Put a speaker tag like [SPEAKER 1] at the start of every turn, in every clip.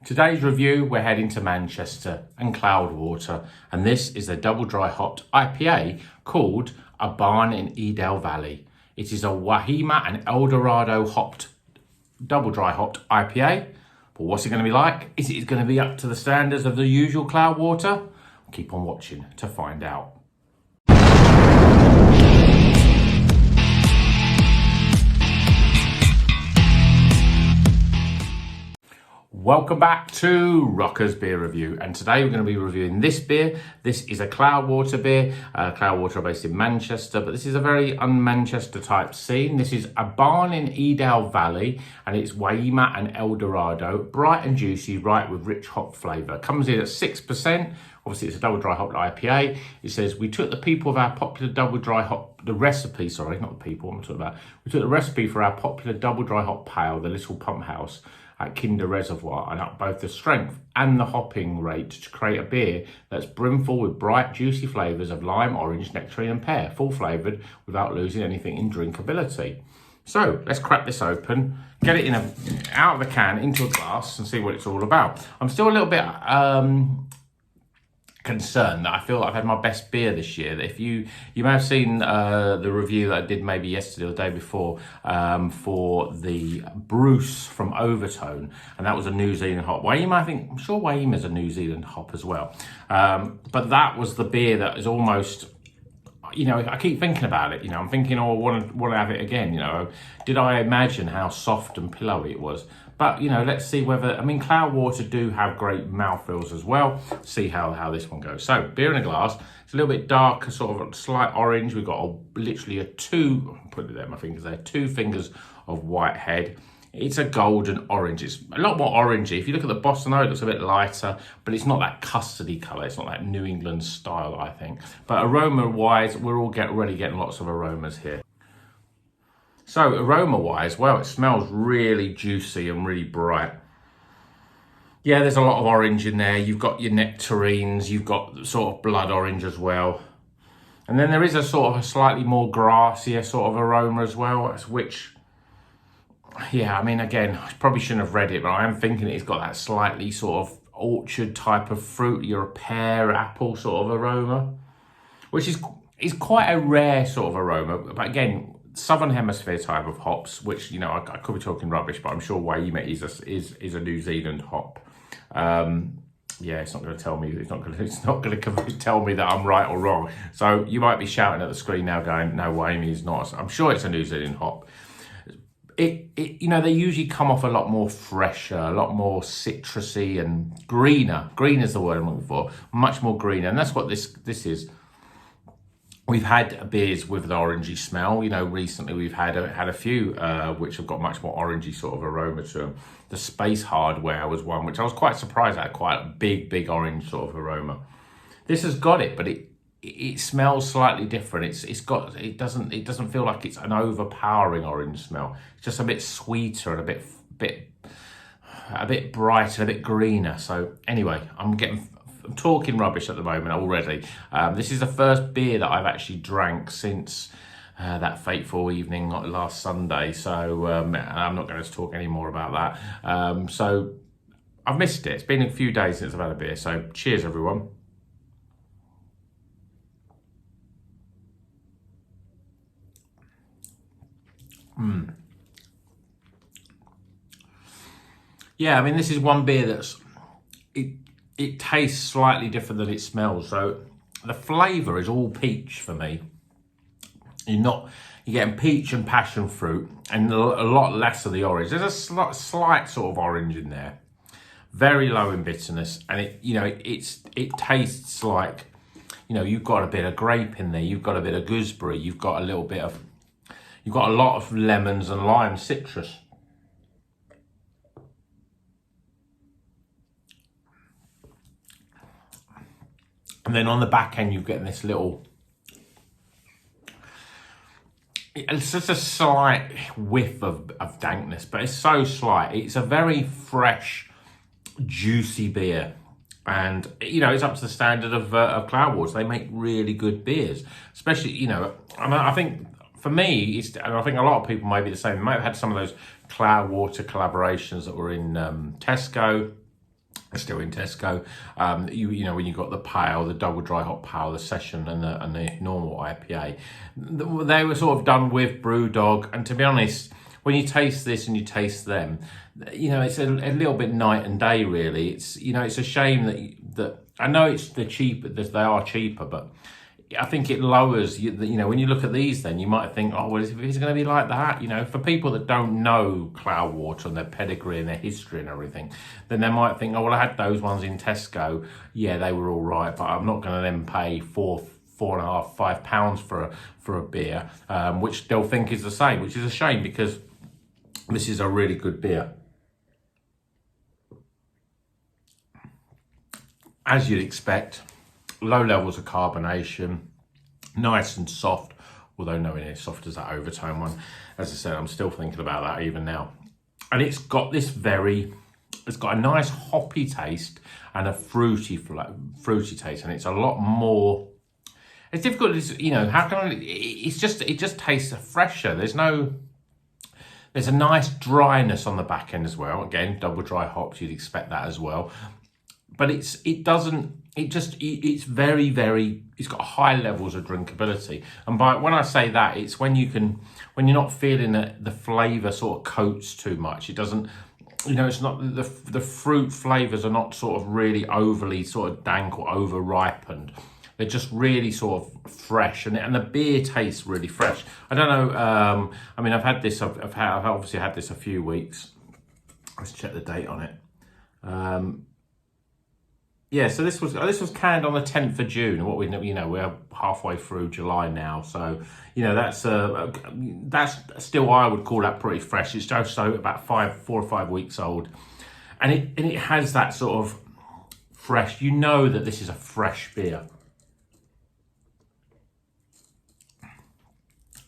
[SPEAKER 1] Today's review, we're heading to Manchester and Cloudwater, and this is a double dry hopped IPA called A Barn in Edale Valley. It is a Waimea and El Dorado hopped, double dry hopped IPA. But what's it going to be like? Is it going to be up to the standards of the usual Cloudwater? Keep on watching to find out. Welcome back to Rocker's Beer Review, and today we're going to be reviewing this beer. This is a Cloudwater beer. Cloudwater are based in Manchester, but this is a very un-Manchester type scene. This is A Barn in Edale Valley, and it's Waimea and El Dorado. Bright and juicy, right with rich hop flavour. Comes in at 6%. Obviously, it's a double dry hopped IPA. It says, we took the people of our popular double dry hop, the recipe, sorry, not the people I'm talking about. We took the recipe for our popular double dry hop pale, the Little Pump House, at Kinder Reservoir, and up both the strength and the hopping rate to create a beer that's brimful with bright, juicy flavours of lime, orange, nectarine and pear, full flavoured without losing anything in drinkability. So let's crack this open, get it out of the can into a glass and see what it's all about. I'm still a little bit concerned that I feel like I've had my best beer this year. If you may have seen the review that I did maybe yesterday or the day before for the Bruce from Overtone, and that was a New Zealand hop. Waimea, I'm sure Waimea is a New Zealand hop as well. But that was the beer that is almost, I keep thinking about it. I'm thinking, I want to have it again. Did I imagine how soft and pillowy it was? But, let's see whether, Cloudwater do have great mouthfeels as well. See how this one goes. So, beer in a glass. It's a little bit darker, sort of a slight orange. We've got literally put it there, my fingers there, 2 fingers of white head. It's a golden orange. It's a lot more orangey. If you look at the bottom though, it looks a bit lighter, but it's not that custardy colour. It's not that New England style, I think. But aroma-wise, we're already getting lots of aromas here. So aroma-wise, well, it smells really juicy and really bright. Yeah, there's a lot of orange in there. You've got your nectarines, you've got sort of blood orange as well. And then there is a sort of a slightly more grassier sort of aroma as well, which, yeah, again, I probably shouldn't have read it, but I am thinking it's got that slightly sort of orchard type of fruit, your pear, apple sort of aroma, which is quite a rare sort of aroma. But again, Southern Hemisphere type of hops, which, I could be talking rubbish, but I'm sure Waimea is a New Zealand hop. Yeah, it's not going to tell me. It's not going to tell me that I'm right or wrong. So you might be shouting at the screen now, going, "No, Waimea is not." I'm sure it's a New Zealand hop. They usually come off a lot more fresher, a lot more citrusy and greener. Green is the word I'm looking for. Much more greener, and that's what this is. We've had beers with an orangey smell. Recently we've had a few which have got much more orangey sort of aroma to them. The Space Hardware was one which I was quite surprised at, quite a big orange sort of aroma. This has got it, but it smells slightly different. It doesn't feel like it's an overpowering orange smell. It's just a bit sweeter and a bit brighter, a bit greener. So anyway, I'm talking rubbish at the moment already. This is the first beer that I've actually drank since that fateful evening last Sunday. So I'm not going to talk any more about that. So I've missed it. It's been a few days since I've had a beer. So cheers, everyone. Yeah, this is one beer that's it tastes slightly different than it smells. So the flavour is all peach for me. You're getting peach and passion fruit and a lot less of the orange. There's a slight sort of orange in there. Very low in bitterness, and it tastes like, you've got a bit of grape in there, you've got a bit of gooseberry, you've got a lot of lemons and lime citrus. And then on the back end, you're getting this it's just a slight whiff of dankness, but it's so slight. It's a very fresh, juicy beer. And, it's up to the standard of Cloudwater. They make really good beers, especially, I think for me, and I think a lot of people may be the same. They might have had some of those Cloudwater collaborations that were in Tesco. Still in Tesco. You know, when you've got the pale, the double dry hop pale, the session, and the normal IPA, they were sort of done with Brewdog. And to be honest, when you taste this and you taste them, you know, it's a little bit night and day, really. It's, you know, it's a shame that I know it's they are cheaper, but I think it lowers, you know, when you look at these, then you might think, oh, well, is it going to be like that? You know, for people that don't know Cloudwater and their pedigree and their history and everything, then they might think, oh, well, I had those ones in Tesco. Yeah, they were all right, but I'm not going to then pay £4.5, £5 for a beer, which they'll think is the same, which is a shame because this is a really good beer. As you'd expect, low levels of carbonation, nice and soft, although nowhere near as soft as that Overtone one. As I said, I'm still thinking about that even now. And it's got a nice hoppy taste and a fruity taste, and it's a lot more. It's difficult, you know, it just tastes fresher. There's a nice dryness on the back end as well. Again, double dry hops, you'd expect that as well. But it's very, very, it's got high levels of drinkability. And when I say that, it's when you're not feeling the flavour sort of coats too much. It doesn't, you know, it's not, the fruit flavours are not sort of really overly sort of dank or over ripened. They're just really sort of fresh, and the beer tastes really fresh. I don't know, I mean, I've obviously had this a few weeks. Let's check the date on it. Yeah, so this was canned on the 10th of June. What we know, you know, we're halfway through July now, so you know that's still, I would call that pretty fresh. It's just about 4 or 5 weeks old, and it has that sort of fresh. You know that this is a fresh beer,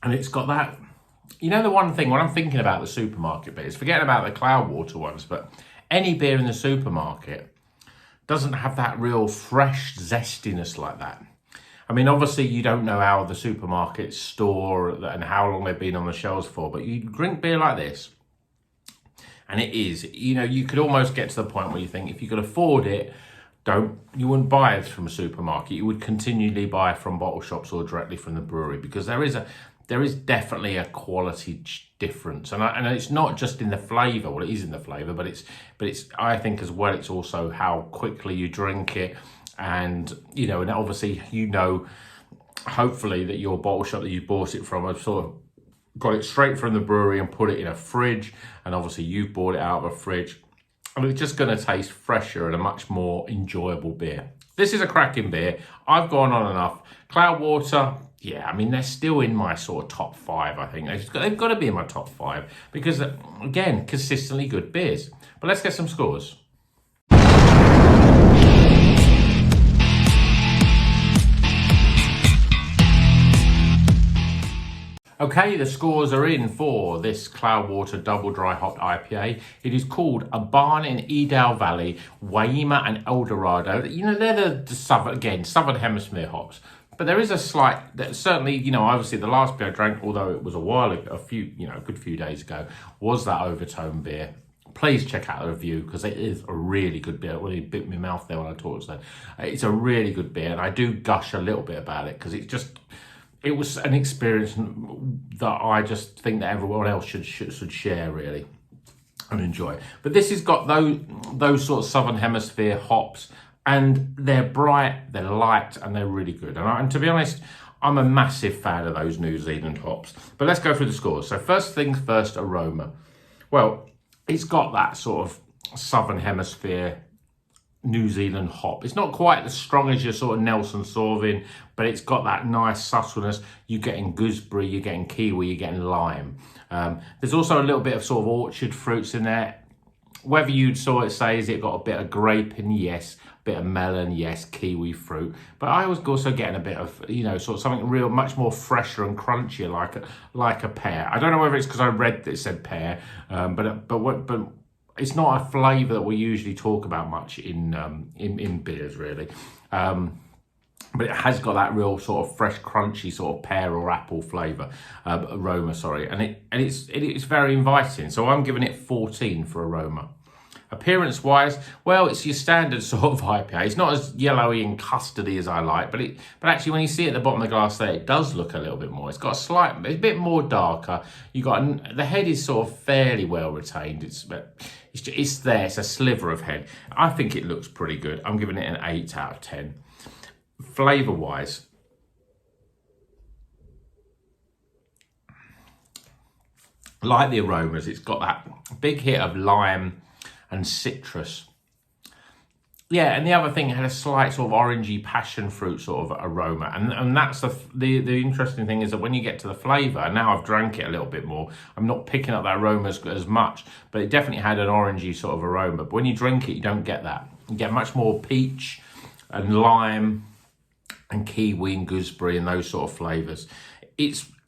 [SPEAKER 1] and it's got that. You know, the one thing when I'm thinking about the supermarket beers, forgetting about the Cloudwater ones, but any beer in the supermarket doesn't have that real fresh zestiness like that. I mean, obviously you don't know how the supermarkets store and how long they've been on the shelves for, but you drink beer like this, and it is, you know, you could almost get to the point where you think if you could afford it, you wouldn't buy it from a supermarket. You would continually buy it from bottle shops or directly from the brewery, because there is definitely a quality difference, and it's not just in the flavour. Well, it is in the flavour, but it's I think as well, it's also how quickly you drink it, and you know, and obviously you know, hopefully that your bottle shop that you bought it from have sort of got it straight from the brewery and put it in a fridge, and obviously you bought it out of a fridge, and it's just going to taste fresher and a much more enjoyable beer. This is a cracking beer. I've gone on enough. Cloudwater, yeah, I mean, they're still in my sort of top 5, I think. They've got to be in my top 5 because, again, consistently good beers. But let's get some scores. Okay, the scores are in for this Cloudwater Double Dry Hopped IPA. It is called A Barn in Edale Valley, Waimea and El Dorado. You know, they're the Southern Hemisphere hops. But there is a slight, certainly, you know, obviously the last beer I drank, although it was a while ago, a good few days ago, was that Overtone beer. Please check out the review because it is a really good beer. It really bit my mouth there when I talked then. It's a really good beer, and I do gush a little bit about it because it was an experience that I just think that everyone else should share, really, and enjoy. But this has got those sort of Southern Hemisphere hops, and they're bright, they're light, and they're really good. And to be honest, I'm a massive fan of those New Zealand hops. But let's go through the scores. So first things first, aroma. Well, it's got that sort of Southern Hemisphere New Zealand hop. It's not quite as strong as your sort of Nelson Sauvin, but it's got that nice subtleness. You're getting gooseberry, you're getting kiwi, you're getting lime. There's also a little bit of sort of orchard fruits in there. Whether you'd sort of say, is it got a bit of grape in? Yes. Bit of melon, yes, kiwi fruit, but I was also getting a bit of, you know, sort of something real, much more fresher and crunchier, like a pear. I don't know whether it's because I read that it said pear, but it's not a flavour that we usually talk about much in beers, really. But it has got that real sort of fresh, crunchy sort of pear or apple flavour, aroma, sorry, and it's very inviting. So I'm giving it 14 for aroma. Appearance wise, well, it's your standard sort of IPA. It's not as yellowy and custardy as I like, but actually when you see it at the bottom of the glass there, it does look a little bit more. It's got a bit more darker. The head is sort of fairly well retained. It's there. It's a sliver of head. I think it looks pretty good. I'm giving it an 8 out of 10. Flavour wise, like the aromas, it's got that big hit of lime and citrus. Yeah, and the other thing, it had a slight sort of orangey passion fruit sort of aroma. And that's the interesting thing, is that when you get to the flavour, now I've drank it a little bit more, I'm not picking up that aroma as much, but it definitely had an orangey sort of aroma. But when you drink it, you don't get that. You get much more peach and lime and kiwi and gooseberry and those sort of flavours.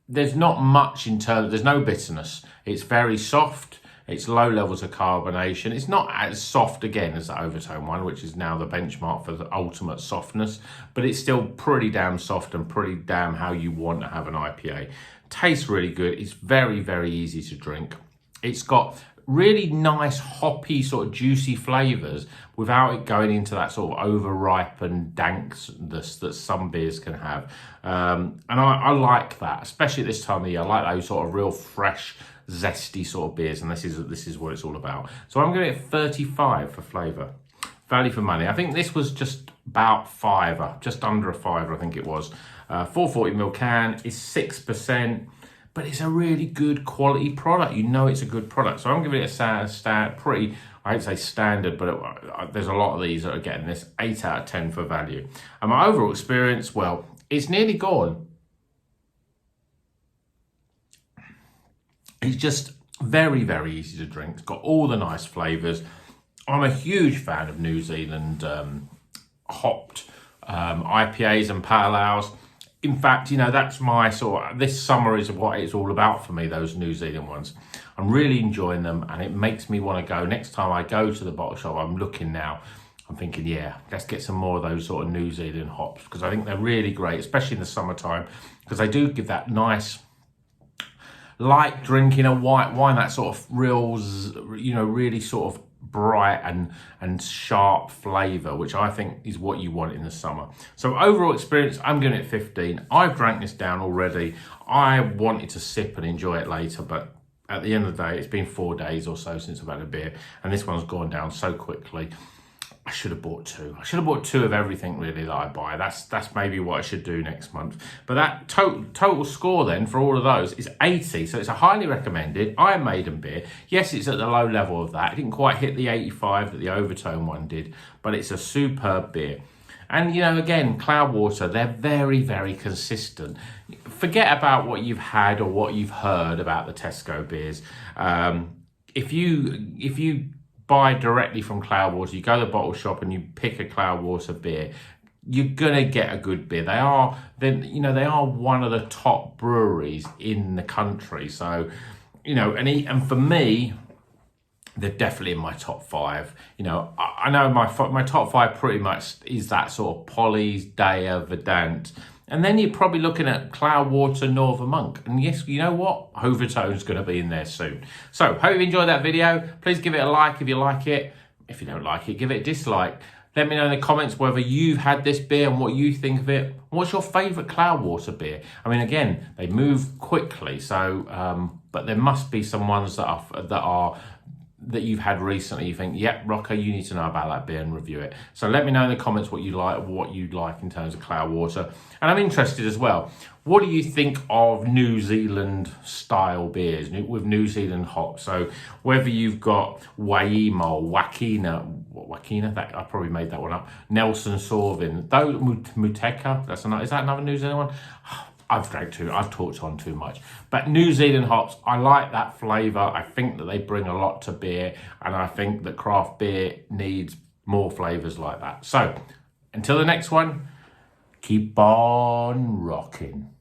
[SPEAKER 1] There's not much there's no bitterness. It's very soft. It's low levels of carbonation. It's not as soft again as the Overtone one, which is now the benchmark for the ultimate softness, but it's still pretty damn soft and pretty damn how you want to have an IPA. Tastes really good. It's very, very easy to drink. It's got really nice hoppy sort of juicy flavours without it going into that sort of over-ripened dankness that some beers can have. And I like that, especially at this time of year. I like those sort of real fresh, zesty sort of beers, and this is what it's all about. So I'm going to get 35 for flavour. Value for money. I think this was just about $5, just under a $5, I think it was. 440ml can is 6%. But it's a really good quality product. You know it's a good product. So I'm giving it a pretty, I hate to say standard, but there's a lot of these that are getting this 8 out of 10 for value. And my overall experience, well, it's nearly gone. It's just very, very easy to drink. It's got all the nice flavours. I'm a huge fan of New Zealand hopped IPAs and pale ales. In fact, you know, that's my this summer is what it's all about for me, those New Zealand ones. I'm really enjoying them, and it makes me want to go. Next time I go to the bottle shop, I'm looking now, I'm thinking, yeah, let's get some more of those sort of New Zealand hops, because I think they're really great, especially in the summertime, because they do give that nice, like drinking a white wine, that sort of real, you know, really sort of bright and sharp flavour, which I think is what you want in the summer. So overall experience, I'm giving it 15. I've drank this down already. I wanted to sip and enjoy it later, but at the end of the day, it's been 4 days or so since I've had a beer, and this one's gone down so quickly. I should have bought 2. I should have bought 2 of everything really that I buy. That's maybe what I should do next month. But that total score then for all of those is 80. So it's a highly recommended Iron Maiden beer. Yes, it's at the low level of that. It didn't quite hit the 85 that the Overtone one did, but it's a superb beer. And, you know, again, Cloudwater, they're very, very consistent. Forget about what you've had or what you've heard about the Tesco beers. If you buy directly from Cloudwater, you go to the bottle shop and you pick a Cloudwater beer, you're gonna get a good beer. They are one of the top breweries in the country. So, you know, and for me, they're definitely in my top 5. You know, I know my top 5 pretty much is that sort of Polly's, Daya, Verdant. And then you're probably looking at Cloudwater, Northern Monk. And yes, you know what? Overtone's going to be in there soon. So, hope you enjoyed that video. Please give it a like if you like it. If you don't like it, give it a dislike. Let me know in the comments whether you've had this beer and what you think of it. What's your favourite Cloudwater beer? I mean, again, they move quickly. So, but there must be some ones that you've had recently, you think, yep, Rocco, you need to know about that beer and review it. So let me know in the comments what you'd like in terms of Cloudwater. And I'm interested as well, what do you think of New Zealand style beers with New Zealand hops? So whether you've got Waimea or Wakina, that I probably made that one up, Nelson Sauvin, those Muteka, is that another New Zealand one? I've talked on too much. But New Zealand hops, I like that flavour. I think that they bring a lot to beer, and I think that craft beer needs more flavours like that. So, until the next one, keep on rocking.